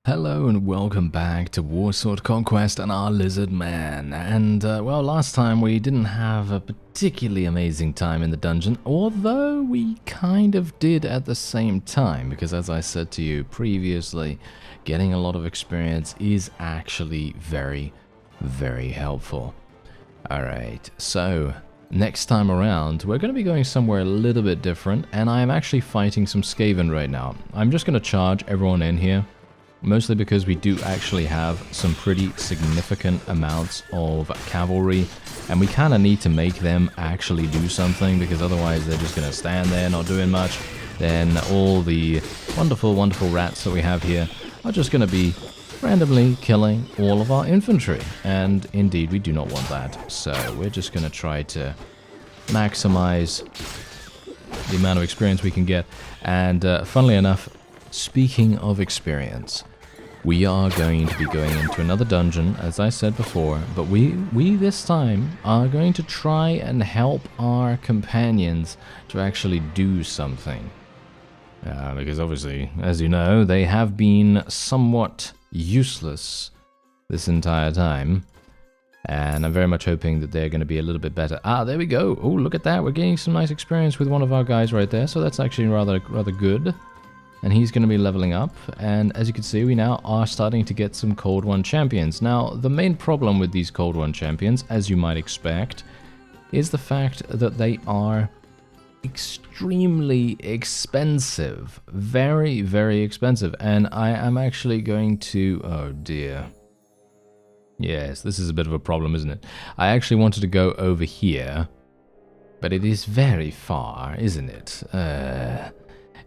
Hello and welcome back to WARSWORD CONQUEST and our LIZARDMAN. And, well, last time we didn't have a particularly amazing time in the dungeon, although we kind of did at the same time, because as I said to you previously, getting a lot of experience is actually very, very helpful. Alright, so next time around, we're going to be going somewhere a little bit different, and I am actually fighting some Skaven right now. I'm just going to charge everyone in here. Mostly because we do actually have some pretty significant amounts of cavalry, and we kind of need to make them actually do something, because otherwise they're just going to stand there not doing much. Then all the wonderful, wonderful rats that we have here are just going to be randomly killing all of our infantry, and indeed we do not want that. So we're just going to try to maximize the amount of experience we can get, and funnily enough, speaking of experience, we are going to be going into another dungeon, as I said before, but we this time are going to try and help our companions to actually do something. Because obviously, as you know, they have been somewhat useless this entire time, and I'm very much hoping that they're going to be a little bit better. Ah, there we go. Oh, look at that. We're getting some nice experience with one of our guys right there, so that's actually rather good. And he's going to be leveling up, and as you can see, we now are starting to get some Cold One champions. Now, the main problem with these Cold One champions, as you might expect, is the fact that they are extremely expensive. Very, very expensive. And I am actually going to... Oh dear. Yes, this is a bit of a problem, isn't it? I actually wanted to go over here, but it is very far, isn't it?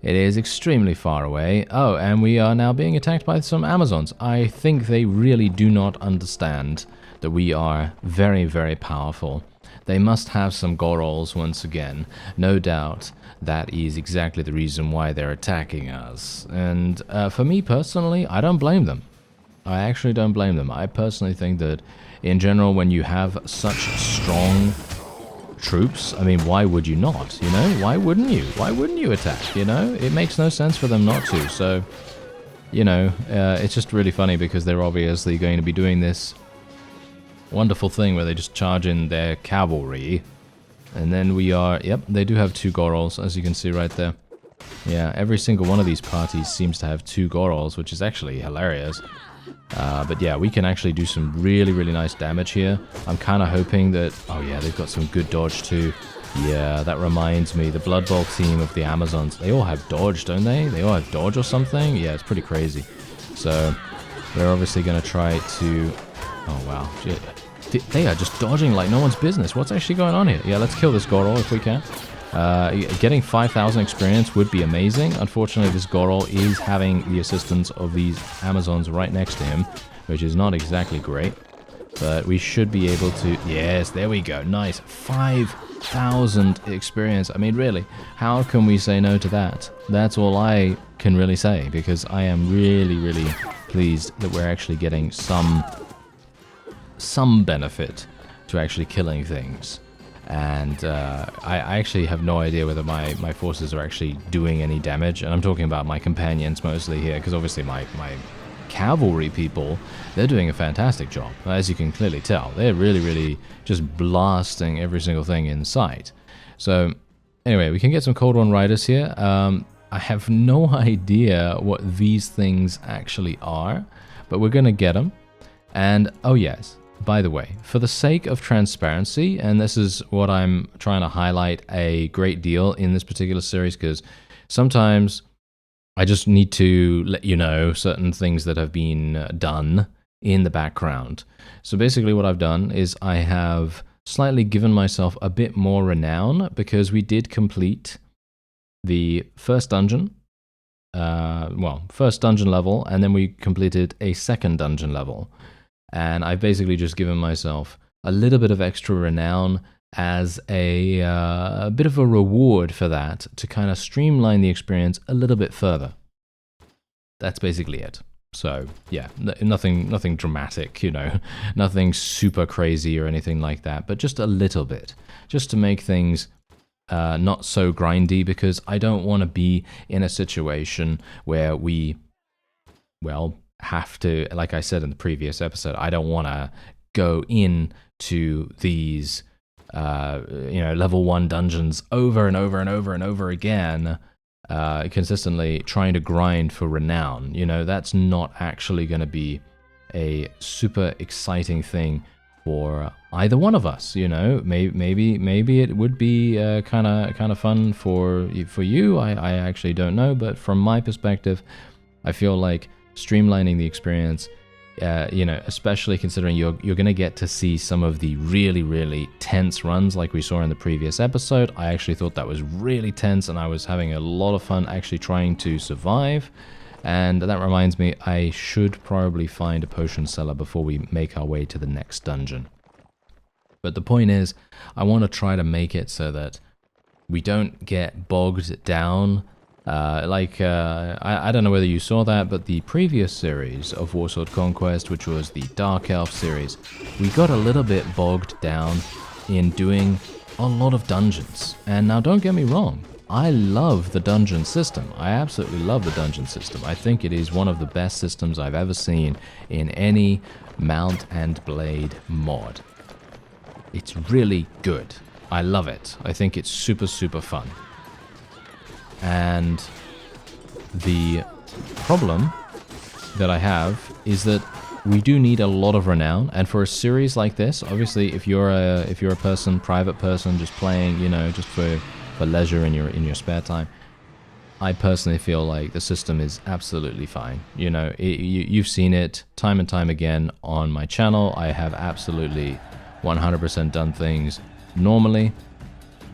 It is extremely far away. Oh, and we are now being attacked by some Amazons. I think they really do not understand that we are very, very powerful. They must have some Gorals once again. No doubt that is exactly the reason why they're attacking us. And for me personally, I don't blame them. I actually don't blame them. I personally think that in general, when you have such strong troops, I mean, why would you not, you know? Why wouldn't you? Why wouldn't you attack, you know? It makes no sense for them not to, so, you know, it's just really funny because they're obviously going to be doing this wonderful thing where they just charge in their cavalry, and then we are, yep, they do have 2 Gorals, as you can see right there. Yeah, every single one of these parties seems to have 2 Gorals, which is actually hilarious. But yeah, we can actually do some really, really nice damage here. I'm kind of hoping that... Oh yeah, they've got some good dodge too. Yeah, that reminds me, the Blood Bowl team of the Amazons, they all have dodge, don't they? They all have dodge or something? Yeah, it's pretty crazy. So, we're obviously going to try to... Oh wow, they are just dodging like no one's business. What's actually going on here? Yeah, let's kill this Goral if we can. Getting 5,000 experience would be amazing. Unfortunately, this Goral is having the assistance of these Amazons right next to him, which is not exactly great. But we should be able to... Yes, there we go. Nice. 5,000 experience. I mean, really, how can we say no to that? That's all I can really say, because I am really, really pleased that we're actually getting some benefit to actually killing things. And I actually have no idea whether my forces are actually doing any damage. And I'm talking about my companions mostly here, because obviously my cavalry people, they're doing a fantastic job. As you can clearly tell, they're really, really just blasting every single thing in sight. So anyway, we can get some Cold One Riders here. I have no idea what these things actually are, but we're going to get them. And, oh yes, by the way, for the sake of transparency, and this is what I'm trying to highlight a great deal in this particular series, because sometimes I just need to let you know certain things that have been done in the background. So basically what I've done is I have slightly given myself a bit more renown, because we did complete the first dungeon, first dungeon level, and then we completed a second dungeon level. And I've basically just given myself a little bit of extra renown as a bit of a reward for that, to kind of streamline the experience a little bit further. That's basically it. So yeah, nothing dramatic, you know, nothing super crazy or anything like that, but just a little bit, just to make things not so grindy, because I don't want to be in a situation where we, well, have to, like I said in the previous episode, I don't want to go in to these, level 1 dungeons over and over and over and over again, consistently trying to grind for renown. That's not actually going to be a super exciting thing for either one of us. Maybe it would be kind of fun for you. I actually don't know, but from my perspective, I feel like streamlining the experience, especially considering you're going to get to see some of the really, really tense runs like we saw in the previous episode. I actually thought that was really tense, and I was having a lot of fun actually trying to survive. And that reminds me, I should probably find a potion seller before we make our way to the next dungeon. But the point is, I want to try to make it so that we don't get bogged down. I don't know whether you saw that, but the previous series of WARSWORD Conquest, which was the Dark Elf series, we got a little bit bogged down in doing a lot of dungeons. And now don't get me wrong, I love the dungeon system. I absolutely love the dungeon system. I think it is one of the best systems I've ever seen in any Mount and Blade mod. It's really good. I love it. I think it's super, super fun. And the problem that I have is that we do need a lot of renown, and for a series like this, obviously, if you're a private person, just playing, just for leisure in your spare time, I personally feel like the system is absolutely fine. You've seen it time and time again on my channel. I have absolutely 100% done things normally,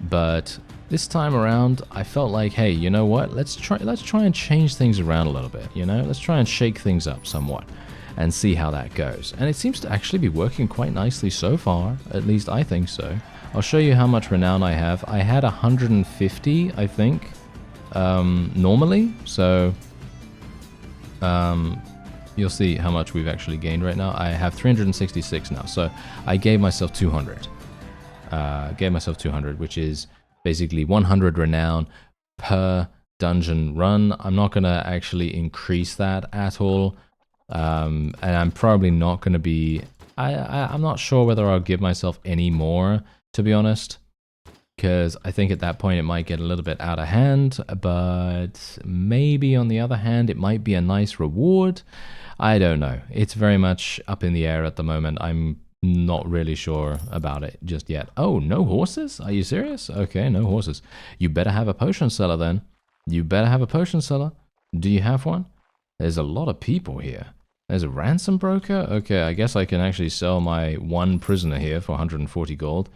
but this time around, I felt like, hey, you know what? Let's try and change things around a little bit. Let's try and shake things up somewhat, and see how that goes. And it seems to actually be working quite nicely so far. At least I think so. I'll show you how much renown I have. I had 150, I think, normally. So you'll see how much we've actually gained right now. I have 366 now. So I gave myself 200. Which is basically 100 renown per dungeon run. I'm not going to actually increase that at all. And I'm probably not going to be... I'm not sure whether I'll give myself any more, to be honest, because I think at that point it might get a little bit out of hand, but maybe on the other hand it might be a nice reward. I don't know. It's very much up in the air at the moment. I'm not really sure about it just yet. Oh, no horses? Are you serious? Okay, no horses. You better have a potion seller then. You better have a potion seller. Do you have one? There's a lot of people here. There's a ransom broker? Okay, I guess I can actually sell my one prisoner here for 140 gold.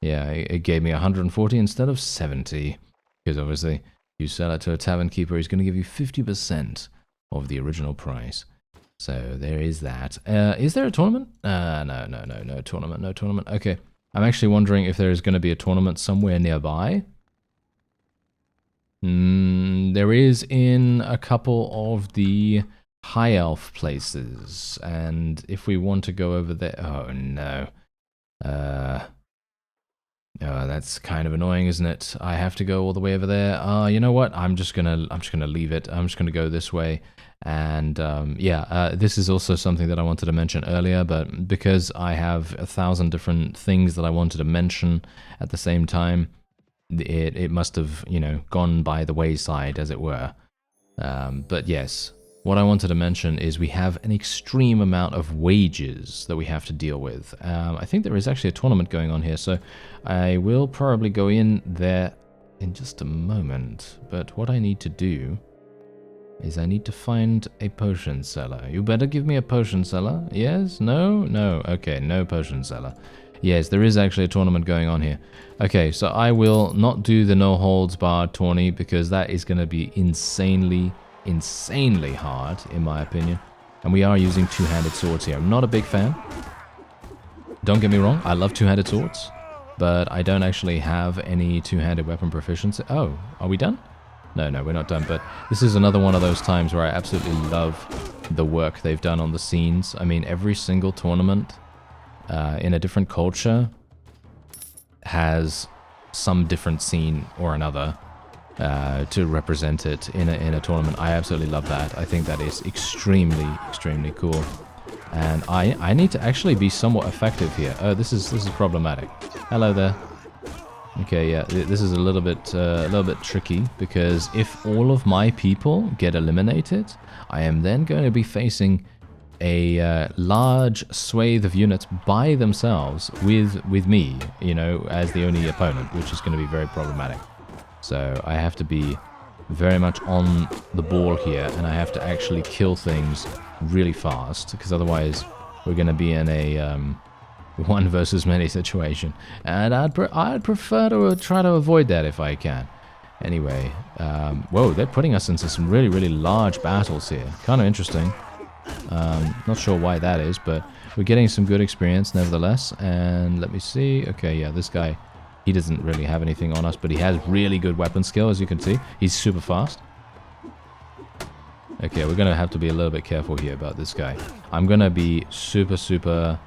Yeah, it gave me 140 instead of 70. Because obviously, you sell it to a tavern keeper, he's going to give you 50% of the original price. So there is that. Is there a tournament? No tournament. Okay, I'm actually wondering if there is going to be a tournament somewhere nearby. There is in a couple of the high elf places, and if we want to go over there, oh no, that's kind of annoying, isn't it? I have to go all the way over there. You know what? I'm just gonna leave it. I'm just gonna go this way. And this is also something that I wanted to mention earlier, but because I have 1,000 different things that I wanted to mention at the same time, it must have, gone by the wayside, as it were. But yes, what I wanted to mention is we have an extreme amount of wages that we have to deal with. I think there is actually a tournament going on here, so I will probably go in there in just a moment. But what I need to do is I need to find a potion seller. You better give me a potion seller. Yes? No? No. Okay, no potion seller. Yes, there is actually a tournament going on here. Okay, so I will not do the no holds barred tourney because that is going to be insanely hard, in my opinion. And we are using two-handed swords here. I'm not a big fan. Don't get me wrong, I love two-handed swords, but I don't actually have any two-handed weapon proficiency. Oh, are we done? No, we're not done, but this is another one of those times where I absolutely love the work they've done on the scenes. I mean, every single tournament in a different culture has some different scene or another. to represent it in a tournament. I absolutely love that. I think that is extremely, extremely cool. And I need to actually be somewhat effective here. Oh, this is problematic. Hello there. Okay, yeah, this is a little bit tricky, because if all of my people get eliminated, I am then going to be facing a large swathe of units by themselves with me, you know, as the only opponent, which is going to be very problematic. So I have to be very much on the ball here, and I have to actually kill things really fast, because otherwise we're going to be in a one versus many situation, and I'd prefer to try to avoid that if I can. Anyway, whoa, they're putting us into some really, really large battles here. Kind of interesting. Not sure why that is, but we're getting some good experience nevertheless. And let me see. Okay, yeah, this guy, he doesn't really have anything on us, but he has really good weapon skill, as you can see. He's super fast. Okay, we're going to have to be a little bit careful here about this guy. I'm going to be super...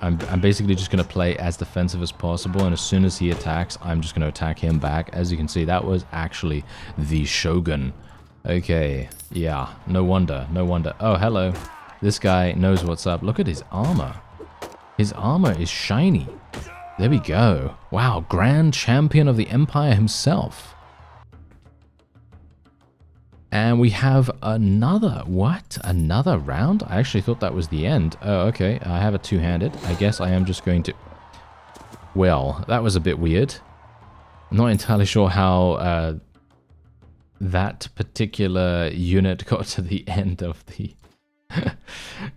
I'm basically just going to play as defensive as possible, and as soon as he attacks, I'm just going to attack him back. As you can see, that was actually the Shogun. Okay, yeah, no wonder, no wonder. Oh, hello. This guy knows what's up. Look at his armor. His armor is shiny. There we go. Wow, Grand Champion of the Empire himself. And we have another, what? Another round? I actually thought that was the end. Oh, okay. I have a two-handed. I guess I am just going to... Well, that was a bit weird. I'm not entirely sure how that particular unit got to the end of the...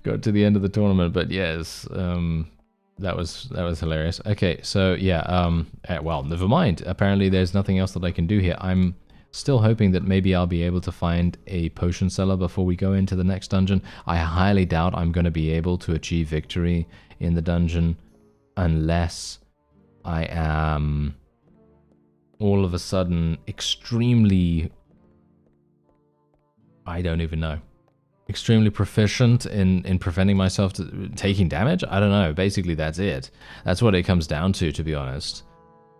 got to the end of the tournament, but yes, that was hilarious. Okay, so yeah, well, never mind. Apparently there's nothing else that I can do here. I'm still hoping that maybe I'll be able to find a potion seller before we go into the next dungeon. I highly doubt I'm going to be able to achieve victory in the dungeon unless I am all of a sudden extremely... I don't even know. Extremely proficient in preventing myself to taking damage? I don't know. Basically, that's it. That's what it comes down to be honest.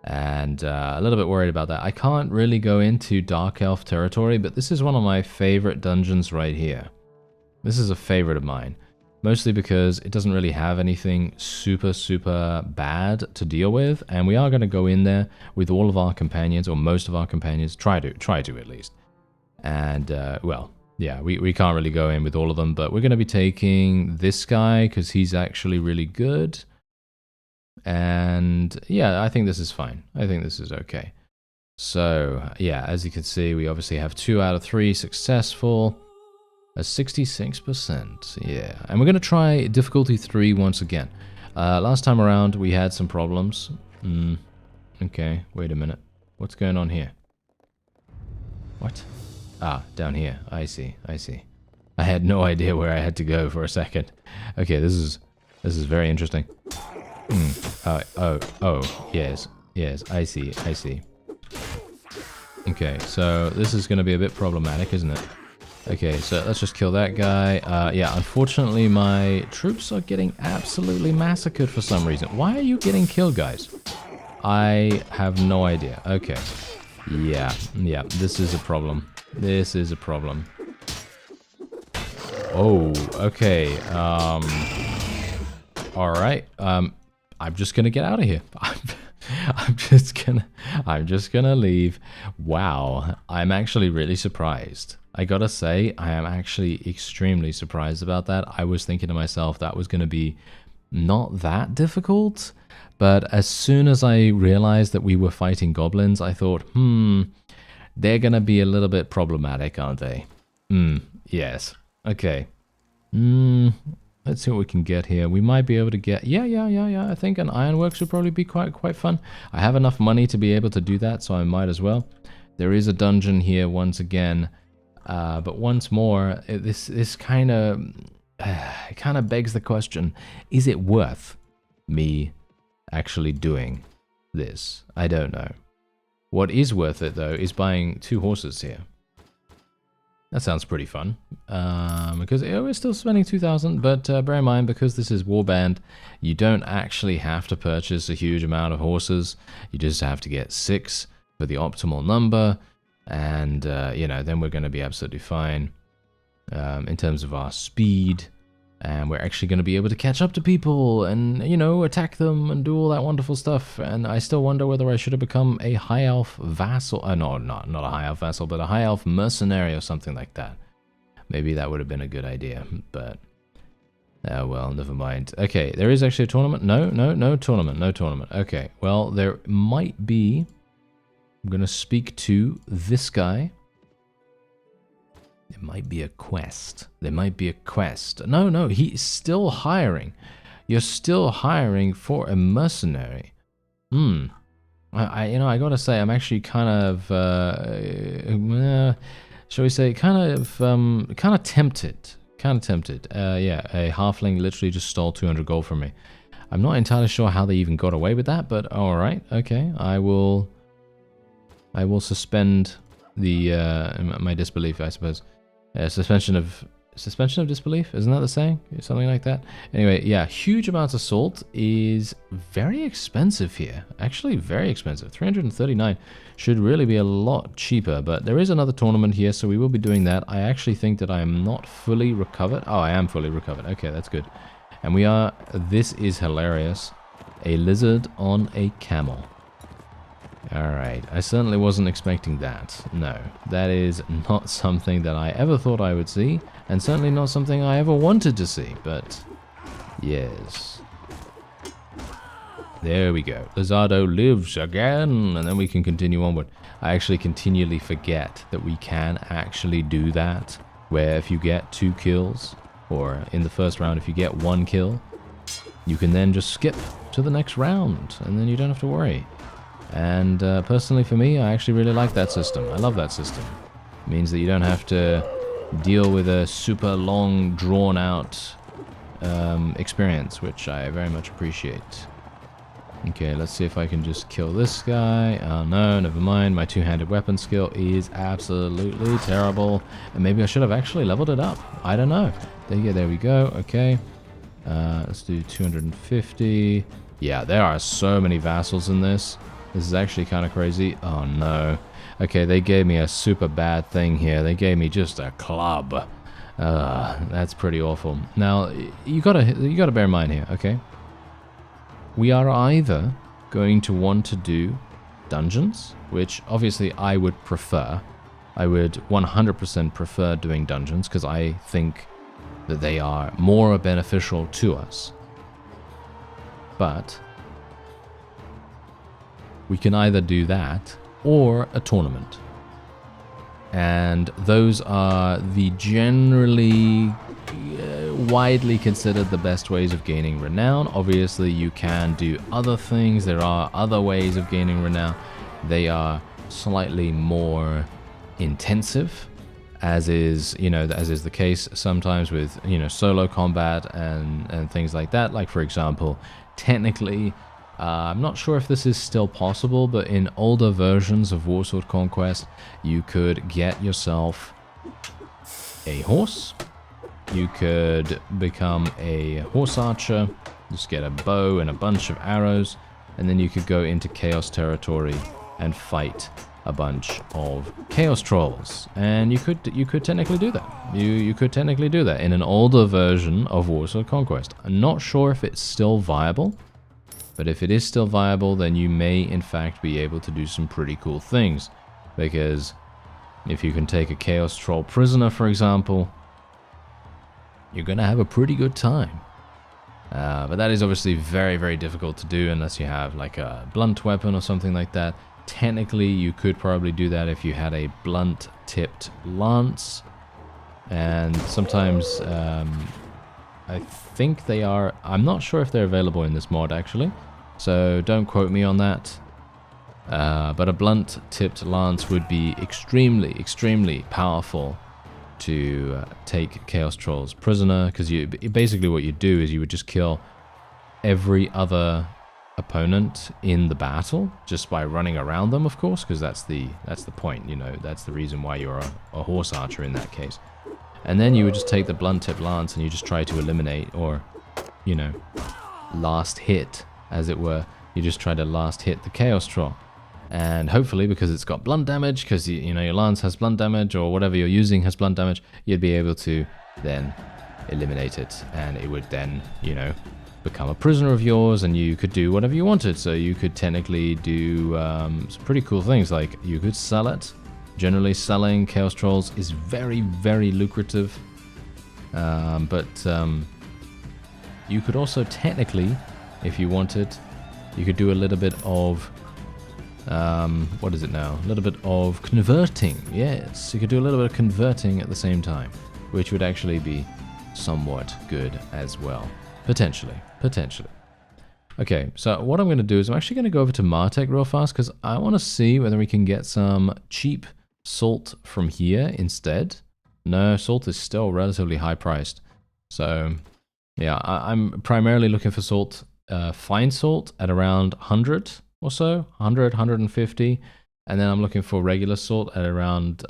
And a little bit worried about that. I can't really go into Dark Elf territory, but this is one of my favorite dungeons right here. This is a favorite of mine. Mostly because it doesn't really have anything super bad to deal with. And we are going to go in there with all of our companions, or most of our companions. Try to at least. And, well, yeah, we can't really go in with all of them. But we're going to be taking this guy because he's actually really good. And yeah, I think this is fine. I think this is okay. So yeah, as you can see, we obviously have 2 out of 3 successful. A 66%. Yeah, and we're going to try difficulty 3 once again. Last time around, we had some problems. Okay, wait a minute. What's going on here? What? Ah, down here. I see. I had no idea where I had to go for a second. Okay, this is very interesting. Oh, yes, I see. Okay, so this is going to be a bit problematic, isn't it? Okay, so let's just kill that guy. Yeah, unfortunately, my troops are getting absolutely massacred for some reason. Why are you getting killed, guys? I have no idea. Okay. Yeah, this is a problem. This is a problem. Oh, okay. Alright, I'm just gonna get out of here. I'm just gonna leave. Wow, I'm actually really surprised. I gotta say, I am actually extremely surprised about that. I was thinking to myself that was gonna be not that difficult, but as soon as I realized that we were fighting goblins, I thought, they're gonna be a little bit problematic, aren't they? Yes. Okay. Let's see what we can get here. We might be able to get... Yeah. I think an ironworks would probably be quite fun. I have enough money to be able to do that, so I might as well. There is a dungeon here once again. But once more, this kind of begs the question, is it worth me actually doing this? I don't know. What is worth it, though, is buying 2 horses here. That sounds pretty fun, because we're still spending 2,000, but bear in mind, because this is Warband, you don't actually have to purchase a huge amount of horses. You just have to get 6 for the optimal number, And, you know, then we're going to be absolutely fine in terms of our speed. And we're actually going to be able to catch up to people and, you know, attack them and do all that wonderful stuff. And I still wonder whether I should have become a high elf vassal. No, not a high elf vassal, but a high elf mercenary or something like that. Maybe that would have been a good idea, but well, never mind. Okay, there is actually a tournament. No tournament. Okay, well, there might be. I'm going to speak to this guy. There might be a quest. No, he's still hiring. You're still hiring for a mercenary. I gotta say, I'm actually kind of, shall we say, kind of tempted. Yeah, a halfling literally just stole 200 gold from me. I'm not entirely sure how they even got away with that, but all right, okay. I will suspend the my disbelief, I suppose. Suspension of disbelief, isn't that the saying? Something like that. Anyway, yeah, huge amounts of salt is very expensive here. Actually, very expensive. 339 should really be a lot cheaper, but there is another tournament here, so we will be doing that. I actually think that I am not fully recovered. Oh, I am fully recovered. Okay, that's good. And we are, this is hilarious, a lizard on a camel. Alright, I certainly wasn't expecting that. No, that is not something that I ever thought I would see, and certainly not something I ever wanted to see, but yes. There we go. Lizardo lives again, and then we can continue onward. I actually continually forget that we can actually do that, where if you get 2 kills, or in the first round if you get 1 kill, you can then just skip to the next round, and then you don't have to worry. And personally for me, I actually really like that system. I love that system. It means that you don't have to deal with a super long, drawn-out experience, which I very much appreciate. Okay, let's see if I can just kill this guy. Oh no, never mind. My two-handed weapon skill is absolutely terrible. And maybe I should have actually leveled it up. I don't know. There we go. Okay. Let's do 250. Yeah, there are so many vassals in this. This is actually kind of crazy. Oh no. Okay, they gave me a super bad thing here. They gave me just a club. That's pretty awful. Now, you gotta bear in mind here, okay? We are either going to want to do dungeons, which obviously I would prefer. I would 100% prefer doing dungeons because I think that they are more beneficial to us. But we can either do that or a tournament. And those are the generally widely considered the best ways of gaining renown. Obviously, you can do other things. There are other ways of gaining renown. They are slightly more intensive, as is the case sometimes with, solo combat and things like that. Like, for example, technically, I'm not sure if this is still possible, but in older versions of WARSWORD Conquest, you could get yourself a horse. You could become a horse archer, just get a bow and a bunch of arrows, and then you could go into Chaos territory and fight a bunch of Chaos Trolls. And you could technically do that. You could technically do that in an older version of WARSWORD Conquest. I'm not sure if it's still viable. But if it is still viable, then you may in fact be able to do some pretty cool things. Because if you can take a Chaos Troll prisoner, for example, you're going to have a pretty good time. But that is obviously very, very difficult to do unless you have like a blunt weapon or something like that. Technically, you could probably do that if you had a blunt-tipped lance. And sometimes, I think they are... I'm not sure if they're available in this mod, actually. So don't quote me on that. But a blunt-tipped lance would be extremely, extremely powerful to take Chaos Trolls prisoner. Because basically what you do is you would just kill every other opponent in the battle just by running around them, of course. Because that's the point, That's the reason why you're a horse archer in that case. And then you would just take the blunt-tipped lance and you just try to eliminate or, last hit, as it were. You just try to last hit the Chaos Troll. And hopefully, because it's got blunt damage, because you know your lance has blunt damage, or whatever you're using has blunt damage, you'd be able to then eliminate it, and it would then, you know, become a prisoner of yours, and you could do whatever you wanted. So you could technically do some pretty cool things, like you could sell it. Generally, selling Chaos Trolls is very, very lucrative, but you could also technically, if you wanted, you could do a little bit of what is it now? A little bit of converting. Yes, you could do a little bit of converting at the same time, which would actually be somewhat good as well. Potentially. Okay, so what I'm going to do is I'm actually going to go over to Martech real fast, because I want to see whether we can get some cheap salt from here instead. No, salt is still relatively high priced. So, yeah, I'm primarily looking for salt, fine salt at around 100 or so, 100, 150. And then I'm looking for regular salt at around,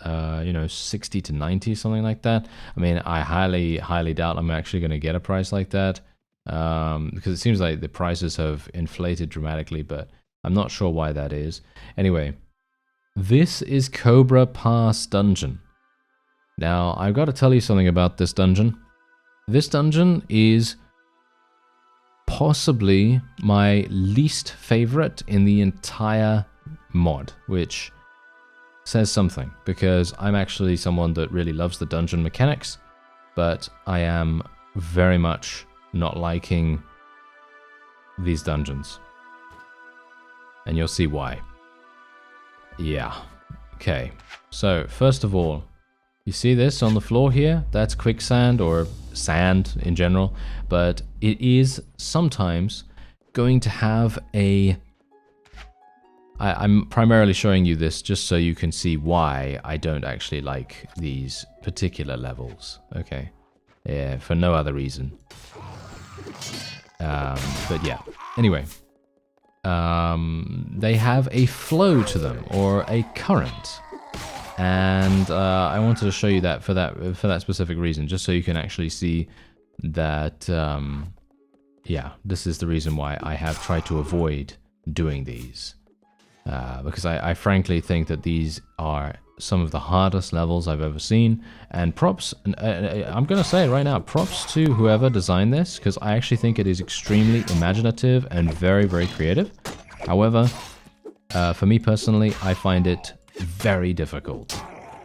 you know, 60 to 90, something like that. I mean, I highly, highly doubt I'm actually going to get a price like that. Because it seems like the prices have inflated dramatically, but I'm not sure why that is. Anyway, this is Cobra Pass Dungeon. Now, I've got to tell you something about this dungeon. This dungeon is possibly my least favorite in the entire mod, which says something, because I'm actually someone that really loves the dungeon mechanics, but I am very much not liking these dungeons. And you'll see why. Yeah. Okay. So, first of all, you see this on the floor here? That's quicksand, or sand in general, but it is sometimes going to have a... I'm primarily showing you this just so you can see why I don't actually like these particular levels. Okay. Yeah, for no other reason. But yeah, anyway, they have a flow to them, or a current, and I wanted to show you that for that specific reason, just so you can actually see that. Yeah, this is the reason why I have tried to avoid doing these, because I frankly think that these are some of the hardest levels I've ever seen, and props, I'm gonna say it right now, props to whoever designed this, because I actually think it is extremely imaginative and very, very creative. However, for me personally, I find it very difficult.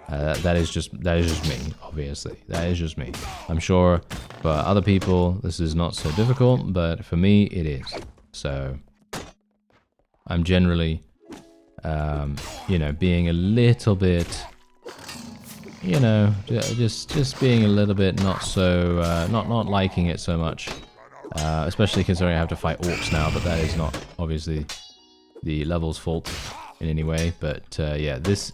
That is just me, obviously. That is just me. I'm sure for other people this is not so difficult, but for me it is. So I'm generally you know, being a little bit, you know, just being a little bit not so, not liking it so much, especially considering I have to fight orcs now, but that is not obviously the level's fault in any way. But yeah, this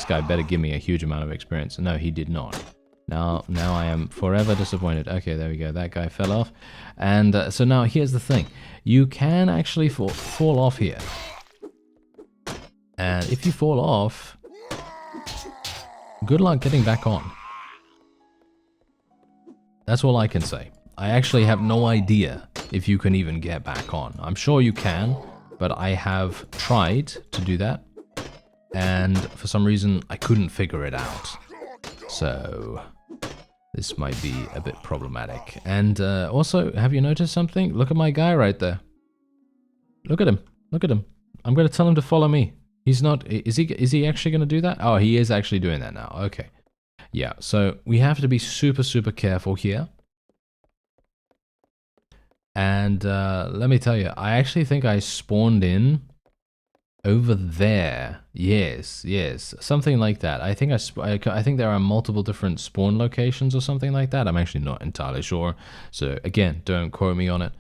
guy better give me a huge amount of experience. No, he did not. Now I am forever disappointed. Okay, there we go. That guy fell off, and so now here's the thing: you can actually fall off here. And if you fall off, good luck getting back on. That's all I can say. I actually have no idea if you can even get back on. I'm sure you can, but I have tried to do that, and for some reason I couldn't figure it out. So this might be a bit problematic. And also, have you noticed something? Look at my guy right there. Look at him. Look at him. I'm going to tell him to follow me. He's not, is he actually going to do that? Oh, he is actually doing that now. Okay. Yeah, so we have to be super, super careful here. And let me tell you, I actually think I spawned in over there. Yes, something like that. I think I think there are multiple different spawn locations or something like that. I'm actually not entirely sure. So again, don't quote me on it.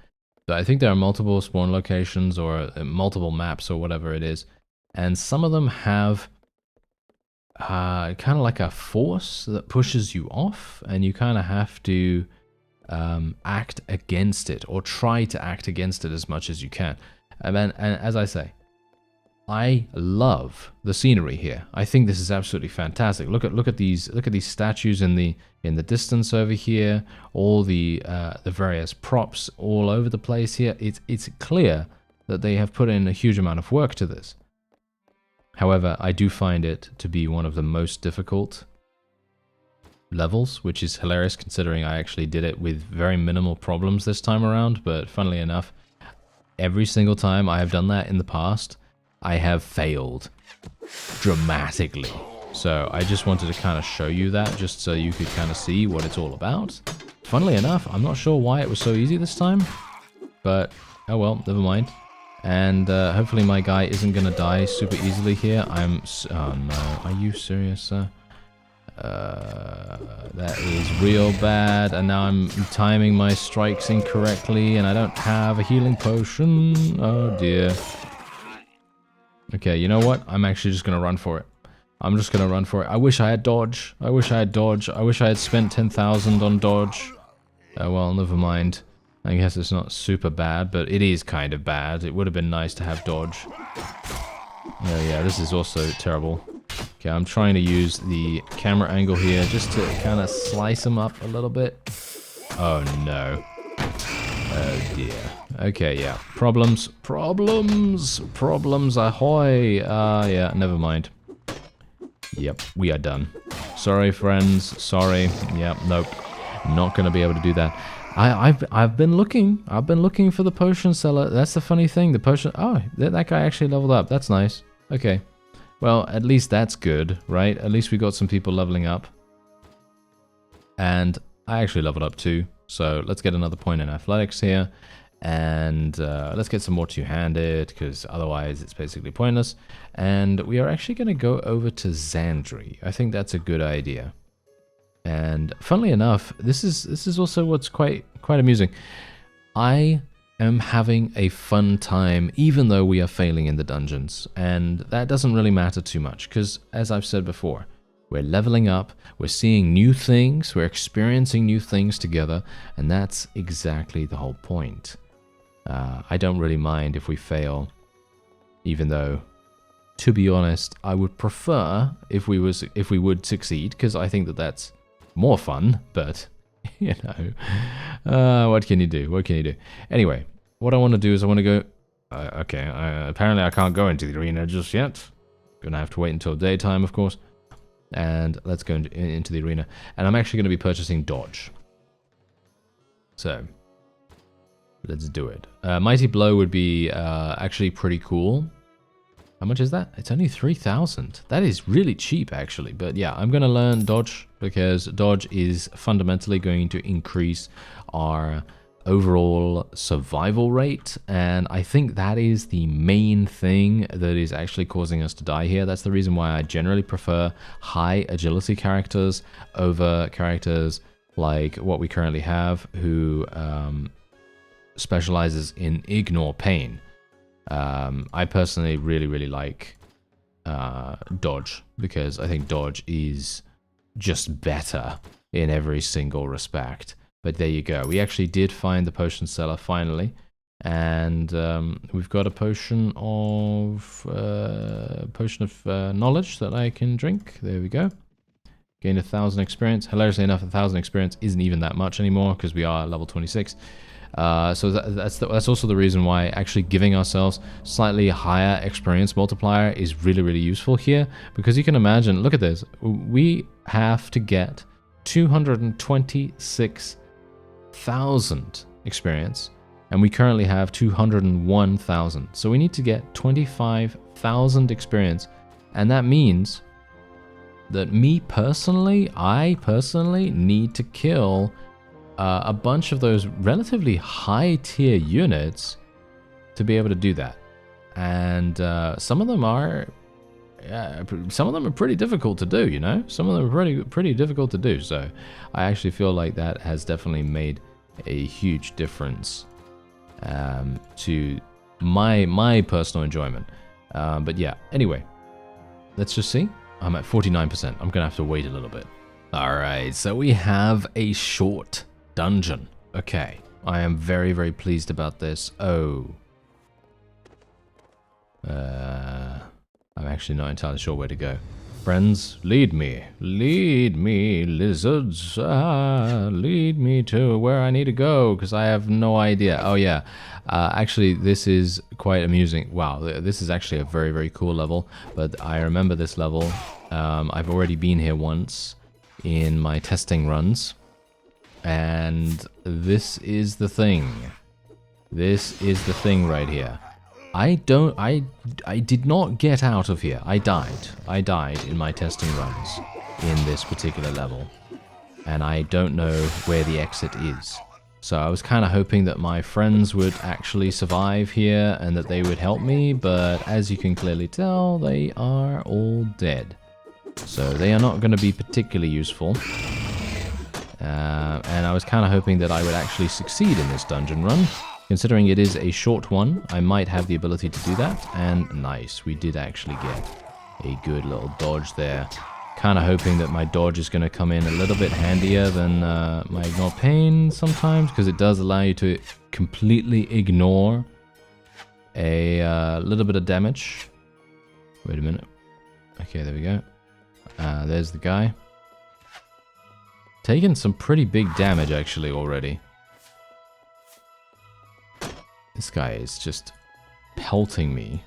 But I think there are multiple spawn locations, or multiple maps, or whatever it is. And some of them have kind of like a force that pushes you off, and you kind of have to act against it, or try to act against it as much as you can. And as I say, I love the scenery here. I think this is absolutely fantastic. Look at these statues in the distance over here. All the various props all over the place here. It's clear that they have put in a huge amount of work to this. However, I do find it to be one of the most difficult levels, which is hilarious considering I actually did it with very minimal problems this time around. But funnily enough, every single time I have done that in the past, I have failed dramatically. So I just wanted to kind of show you that, just so you could kind of see what it's all about. Funnily enough, I'm not sure why it was so easy this time, but oh well, never mind. And hopefully my guy isn't going to die super easily here. Oh no, are you serious, sir? That is real bad, and now I'm timing my strikes incorrectly, and I don't have a healing potion. Oh dear. Okay, you know what? I'm actually just going to run for it. I'm just going to run for it. I wish I had dodge. I wish I had dodge. I wish I had spent 10,000 on dodge. Oh well, never mind. I guess it's not super bad, but it is kind of bad. It would have been nice to have dodge. Oh yeah, this is also terrible. Okay, I'm trying to use the camera angle here just to kind of slice him up a little bit. Oh no. Oh dear. Okay, yeah. Problems. Problems. Problems ahoy. Yeah, never mind. Yep, we are done. Sorry, friends. Sorry. Yep, nope. Not going to be able to do that. I've been looking. I've been looking for the potion seller. That's the funny thing. The potion... Oh, that guy actually leveled up. That's nice. Okay. Well, at least that's good, right? At least we got some people leveling up. And I actually leveled up too. So let's get another point in athletics here. And let's get some more two-handed, because otherwise it's basically pointless. And we are actually going to go over to Xandri. I think that's a good idea. And funnily enough, this is also what's quite amusing. I am having a fun time, even though we are failing in the dungeons. And that doesn't really matter too much, because as I've said before, we're leveling up, we're seeing new things, we're experiencing new things together, and that's exactly the whole point. I don't really mind if we fail, even though, to be honest, I would prefer if we would succeed, because I think that that's more fun. But you know, what can you do? What can you do? Anyway, what I want to do is I want to go. Okay, apparently I can't go into the arena just yet. Gonna have to wait until daytime, of course. And let's go into the arena. And I'm actually going to be purchasing dodge. So let's do it. Mighty Blow would be actually pretty cool. How much is that? It's only 3,000. That is really cheap, actually. But yeah, I'm going to learn dodge, because dodge is fundamentally going to increase our overall survival rate. And I think that is the main thing that is actually causing us to die here. That's the reason why I generally prefer high agility characters over characters like what we currently have, who specializes in ignore pain. I personally really like dodge, because I think dodge is just better in every single respect. But there you go. We actually did find the potion seller finally, and we've got a potion of knowledge that I can drink. There we go. Gain 1,000 experience. Hilariously enough, 1,000 experience isn't even that much anymore, because we are level 26. So that's also the reason why actually giving ourselves slightly higher experience multiplier is really useful here, because you can imagine, look at this, we have to get 226,000 experience, and we currently have 201,000, so we need to get 25,000 experience, and that means that I personally need to kill a bunch of those relatively high tier units to be able to do that. And some of them are pretty difficult to do, you know? Some of them are pretty difficult to do. So I actually feel like that has definitely made a huge difference to my personal enjoyment. But yeah, anyway, let's just see. I'm at 49%. I'm gonna have to wait a little bit. All right, so we have a short dungeon. Okay, I am very pleased about this. Oh, I'm actually not entirely sure where to go. Friends, lead me, lizards, lead me to where I need to go, because I have no idea. Oh yeah, actually this is quite amusing. Wow, this is actually a very, very cool level, but I remember this level. I've already been here once in my testing runs, and this is the thing. This is the thing right here. I did not get out of here. I died. I died in my testing runs in this particular level. And I don't know where the exit is. So I was kind of hoping that my friends would actually survive here and that they would help me, but as you can clearly tell, they are all dead. So they are not going to be particularly useful. And I was kind of hoping that I would actually succeed in this dungeon run. Considering it is a short one, I might have the ability to do that, and nice, we did actually get a good little dodge there. Kind of hoping that my dodge is going to come in a little bit handier than my ignore pain sometimes, because it does allow you to completely ignore a little bit of damage. Wait a minute. Okay, there we go. There's the guy. Taking some pretty big damage actually already. This guy is just pelting me.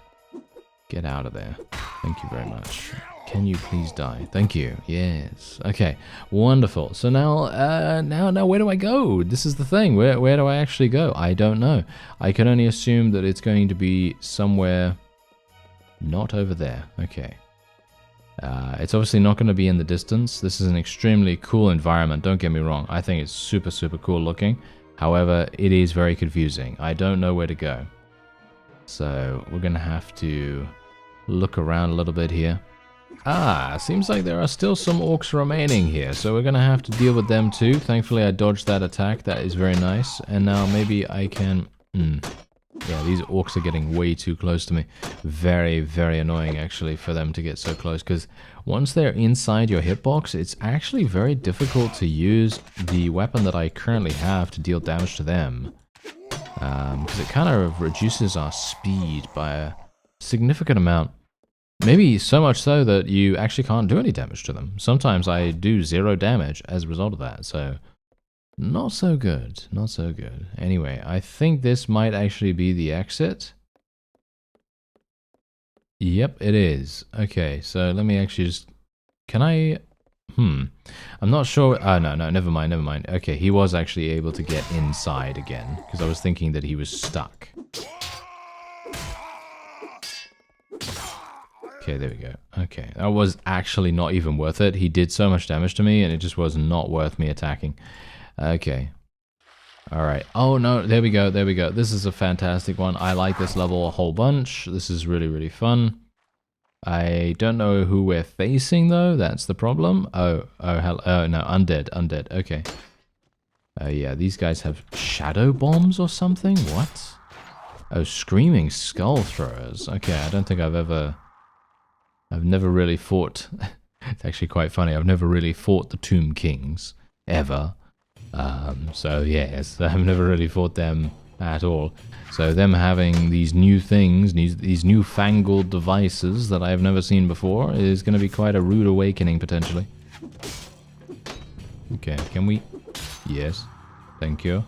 Get out of there. Thank you very much. Can you please die? Thank you. Yes. Okay. Wonderful. So now, now where do I go? This is the thing. Where do I actually go? I don't know. I can only assume that it's going to be somewhere not over there. Okay. It's obviously not going to be in the distance. This is an extremely cool environment. Don't get me wrong. I think it's super, super cool looking. However, it is very confusing. I don't know where to go. So we're going to have to look around a little bit here. Ah, seems like there are still some orcs remaining here. So we're going to have to deal with them too. Thankfully, I dodged that attack. That is very nice. And now maybe I can... Yeah, these orcs are getting way too close to me. Very, very annoying actually for them to get so close, because once they're inside your hitbox, it's actually very difficult to use the weapon that I currently have to deal damage to them. Because it kind of reduces our speed by a significant amount. Maybe so much so that you actually can't do any damage to them. Sometimes I do 0 damage as a result of that, so... Not so good, not so good. Anyway, I think this might actually be the exit. Yep, it is. Okay, so let me actually just... Can I... I'm not sure... Oh, no, never mind, never mind. Okay, he was actually able to get inside again, because I was thinking that he was stuck. Okay, there we go. Okay, that was actually not even worth it. He did so much damage to me, and it just was not worth me attacking. Okay. Alright. Oh no, there we go, there we go. This is a fantastic one. I like this level a whole bunch. This is really, really fun. I don't know who we're facing though, that's the problem. Oh, no, undead, okay. Yeah, these guys have shadow bombs or something? What? Oh, screaming skull throwers. Okay, I don't think I've never really fought... It's actually quite funny, I've never really fought the Tomb Kings. Ever. So yes, I've never really fought them at all. So them having these new things, these newfangled devices that I have never seen before is going to be quite a rude awakening potentially. Okay, can we... Yes, thank you.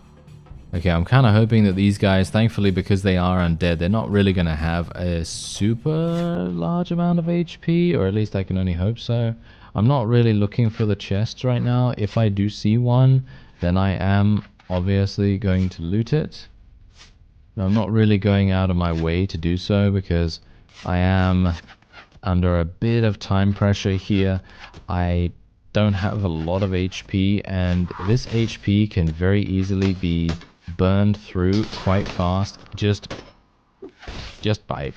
Okay, I'm kind of hoping that these guys, thankfully because they are undead, they're not really going to have a super large amount of HP, or at least I can only hope so. I'm not really looking for the chests right now. If I do see one, then I am obviously going to loot it. I'm not really going out of my way to do so because I am under a bit of time pressure here. I don't have a lot of HP, and this HP can very easily be burned through quite fast just by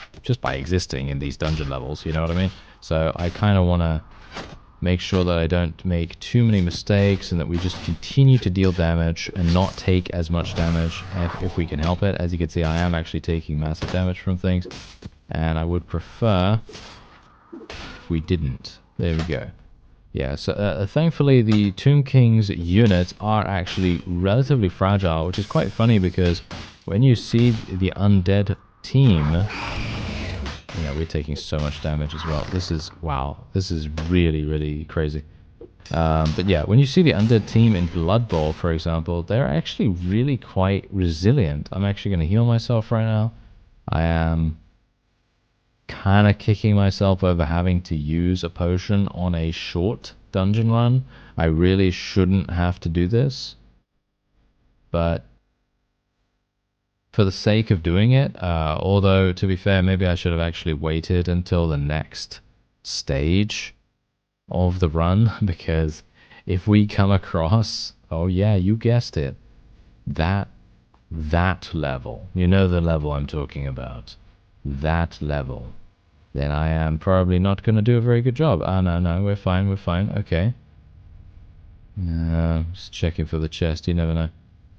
existing in these dungeon levels, you know what I mean? So I kind of want to make sure that I don't make too many mistakes and that we just continue to deal damage and not take as much damage if we can help it. As you can see, I am actually taking massive damage from things, and I would prefer if we didn't. There we go. Yeah, so thankfully the Tomb King's units are actually relatively fragile, which is quite funny because when you see the undead team, Yeah, we're taking so much damage as well. This is, wow, this is really, really crazy. But yeah, when you see the undead team in Blood Bowl, for example, they're actually really quite resilient. I'm actually going to heal myself right now. I am kind of kicking myself over having to use a potion on a short dungeon run. I really shouldn't have to do this, but for the sake of doing it, although to be fair, maybe I should have actually waited until the next stage of the run, because if we come across, oh yeah, you guessed it, that level, you know the level I'm talking about, that level, then I am probably not going to do a very good job. Ah, no, we're fine, okay. Just checking for the chest, you never know.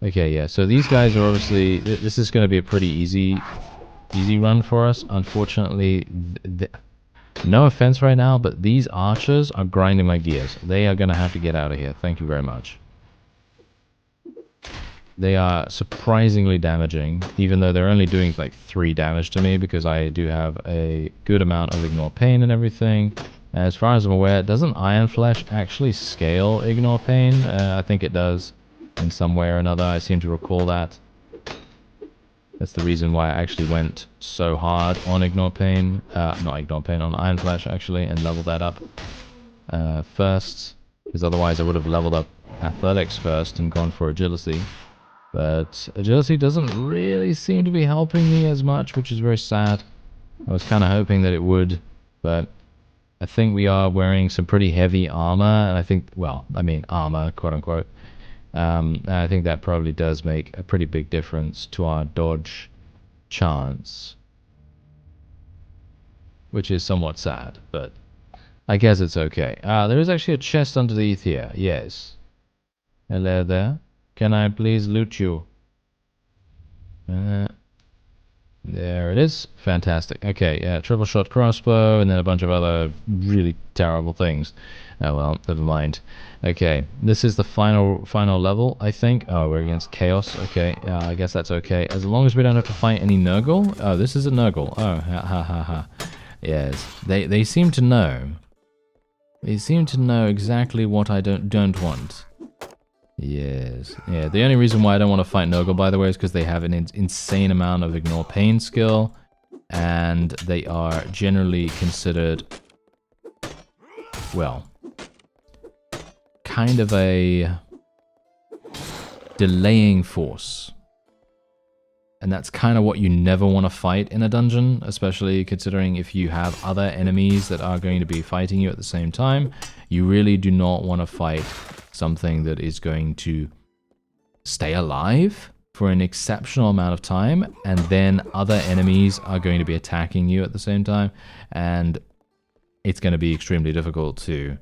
Okay, yeah, so these guys are obviously, this is going to be a pretty easy run for us. Unfortunately, no offense right now, but these archers are grinding my gears. They are going to have to get out of here. Thank you very much. They are surprisingly damaging, even though they're only doing like 3 damage to me, because I do have a good amount of ignore pain and everything. As far as I'm aware, doesn't Iron Flesh actually scale ignore pain? I think it does in some way or another. I seem to recall that. That's the reason why I actually went so hard on Ignore Pain, not Ignore Pain, on Iron Flash actually, and leveled that up first, because otherwise I would have leveled up Athletics first and gone for Agility. But Agility doesn't really seem to be helping me as much, which is very sad. I was kind of hoping that it would, but I think we are wearing some pretty heavy armor, and I think, well, I mean armor, quote unquote. I think that probably does make a pretty big difference to our dodge chance, which is somewhat sad, but I guess it's okay. There is actually a chest underneath here. Yes. Hello there. Can I please loot you? There it is. Fantastic. Okay, yeah, triple shot crossbow, and then a bunch of other really terrible things. Oh well, never mind. Okay, this is the final level, I think. Oh, we're against Chaos. Okay, I guess that's okay. As long as we don't have to fight any Nurgle. Oh, this is a Nurgle. Oh, ha. Yes, they seem to know. They seem to know exactly what I don't want. Yes. Yeah, the only reason why I don't want to fight Nurgle, by the way, is because they have an insane amount of Ignore Pain skill, and they are generally considered, well, kind of a delaying force. And that's kind of what you never want to fight in a dungeon, especially considering if you have other enemies that are going to be fighting you at the same time. You really do not want to fight something that is going to stay alive for an exceptional amount of time, and then other enemies are going to be attacking you at the same time, and it's going to be extremely difficult to,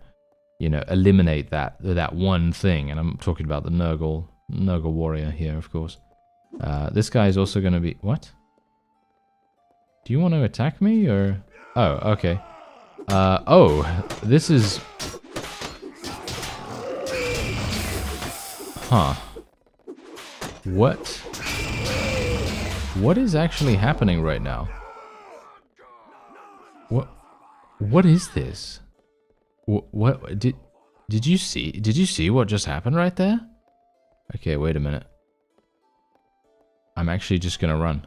you know, eliminate that one thing. And I'm talking about the Nurgle warrior here, of course. This guy is also going to be... What? Do you want to attack me, or... Oh, okay. Oh, this is... Huh. What is actually happening right now? What is this? What did you see what just happened right there? Okay, wait a minute. I'm actually just gonna run.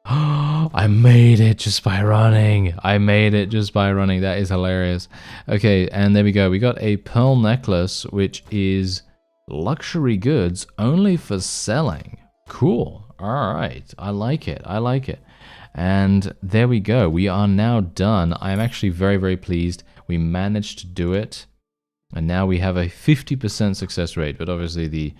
I made it just by running. That is hilarious. Okay, and there we go. We got a pearl necklace, which is luxury goods only for selling. Cool. All right. I like it. And there we go. We are now done. I'm actually very, very pleased. We managed to do it. And now we have a 50% success rate. But obviously the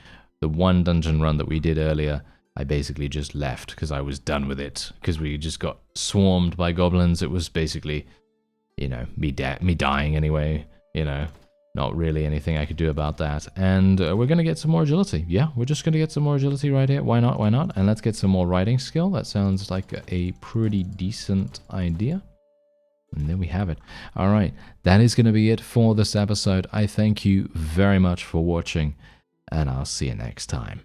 one dungeon run that we did earlier, I basically just left because I was done with it. Because we just got swarmed by goblins. It was basically, you know, me dying anyway, you know. Not really anything I could do about that. And we're going to get some more agility. Yeah, we're just going to get some more agility right here. Why not? And let's get some more riding skill. That sounds like a pretty decent idea. And there we have it. All right, that is going to be it for this episode. I thank you very much for watching, and I'll see you next time.